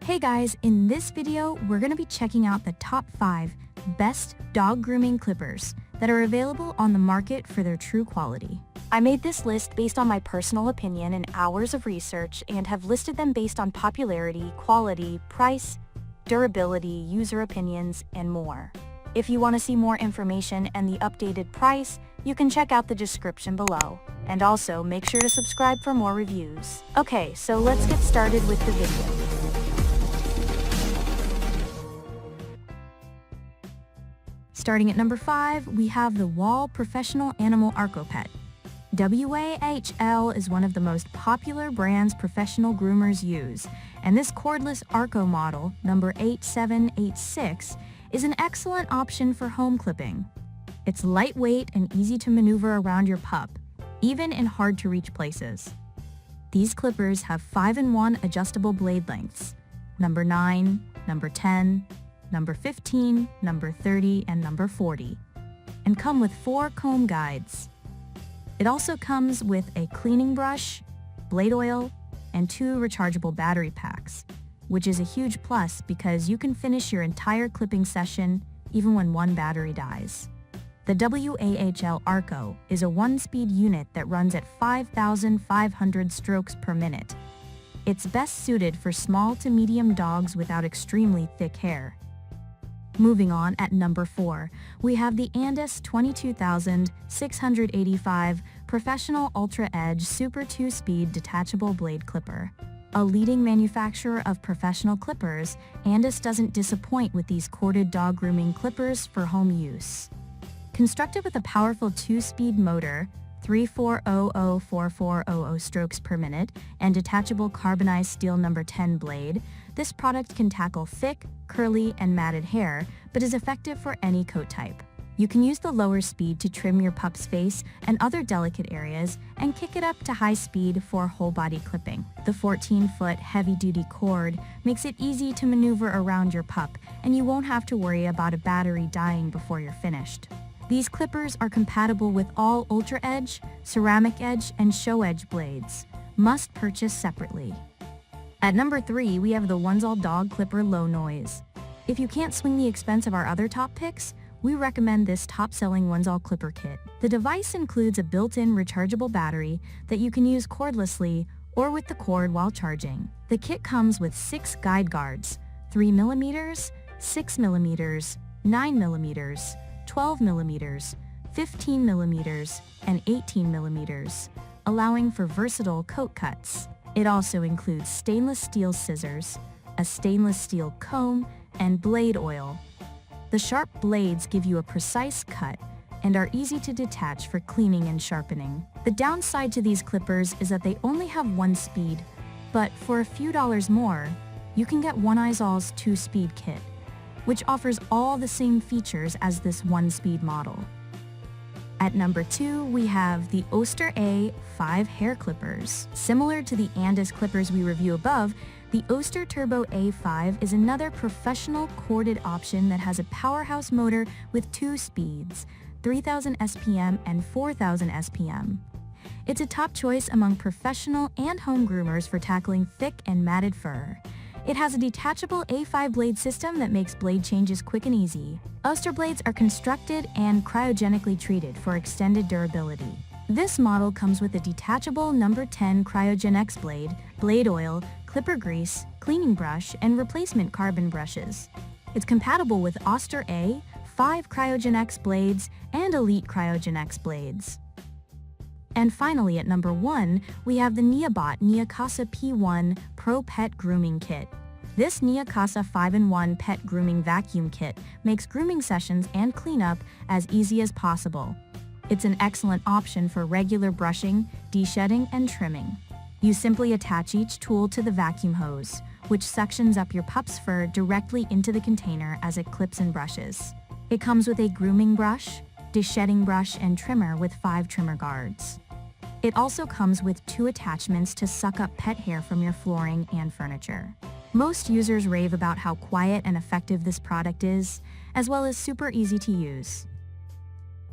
Hey guys, in this video, we're going to be checking out the top 5 best dog grooming clippers that are available on the market for their true quality. I made this list based on my personal opinion and hours of research and have listed them based on popularity, quality, price, durability, user opinions, and more. If you want to see more information and the updated price, you can check out the description below. And also, make sure to subscribe for more reviews. Okay, so let's get started with the video. Starting at number 5, we have the Wall Professional Animal Arco Pet. UltraEdge is one of the most popular brands professional groomers use, and this cordless Arco model, number 8786, is an excellent option for home clipping. It's lightweight and easy to maneuver around your pup, even in hard-to-reach places. These clippers have 5-in-1 adjustable blade lengths, number 9, number 10, number 15, number 30, and number 40, and come with 4 comb guides. It also comes with a cleaning brush, blade oil, and 2 rechargeable battery packs, which is a huge plus because you can finish your entire clipping session even when one battery dies. The UltraEdge Arco is a 1-speed unit that runs at 5,500 strokes per minute. It's best suited for small to medium dogs without extremely thick hair. Moving on, at number 4, we have the Andis 22685 Professional UltraEdge Super 2-Speed Detachable Blade Clipper. A leading manufacturer of professional clippers, Andis doesn't disappoint with these corded dog grooming clippers for home use. Constructed with a powerful 2-speed motor, 34004400 strokes per minute, and detachable carbonized steel number 10 blade, this product can tackle thick, curly, and matted hair, but is effective for any coat type. You can use the lower speed to trim your pup's face and other delicate areas, and kick it up to high speed for whole-body clipping. The 14-foot heavy-duty cord makes it easy to maneuver around your pup, and you won't have to worry about a battery dying before you're finished. These clippers are compatible with all UltraEdge, Ceramic Edge, and Show Edge blades. Must purchase separately. At number 3, we have the Onezall Dog Clipper Low Noise. If you can't swing the expense of our other top picks, we recommend this top-selling Onezall Clipper Kit. The device includes a built-in rechargeable battery that you can use cordlessly or with the cord while charging. The kit comes with 6 guide guards, 3mm, 6mm, 9mm, 12mm, 15mm, and 18mm, allowing for versatile coat cuts. It also includes stainless steel scissors, a stainless steel comb, and blade oil. The sharp blades give you a precise cut and are easy to detach for cleaning and sharpening. The downside to these clippers is that they only have 1 speed, but for a few dollars more, you can get Onezall's 2-speed kit, which offers all the same features as this 1-speed model. At number 2, we have the Oster A5 hair clippers. Similar to the Andis clippers we review above, the Oster Turbo A5 is another professional corded option that has a powerhouse motor with 2 speeds, 3000 SPM and 4000 SPM. It's a top choice among professional and home groomers for tackling thick and matted fur. It has a detachable A5 blade system that makes blade changes quick and easy. Oster blades are constructed and cryogenically treated for extended durability. This model comes with a detachable number 10 Cryogen-X blade, blade oil, clipper grease, cleaning brush, and replacement carbon brushes. It's compatible with Oster A, 5 Cryogen-X blades, and Elite Cryogen-X blades. And finally, at number 1, we have the neabot Neakasa P1 Pro Pet Grooming Kit. This Neakasa 5-in-1 pet grooming vacuum kit makes grooming sessions and cleanup as easy as possible. It's an excellent option for regular brushing, de-shedding, and trimming. You simply attach each tool to the vacuum hose, which suctions up your pup's fur directly into the container as it clips and brushes. It comes with a grooming brush, de-shedding brush, and trimmer with 5 trimmer guards. It also comes with 2 attachments to suck up pet hair from your flooring and furniture. Most users rave about how quiet and effective this product is, as well as super easy to use.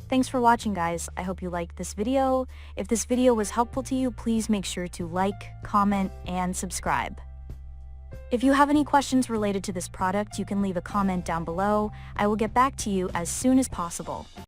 Thanks for watching, guys. I hope you liked this video. If this video was helpful to you, please make sure to like, comment, and subscribe. If you have any questions related to this product, you can leave a comment down below. I will get back to you as soon as possible.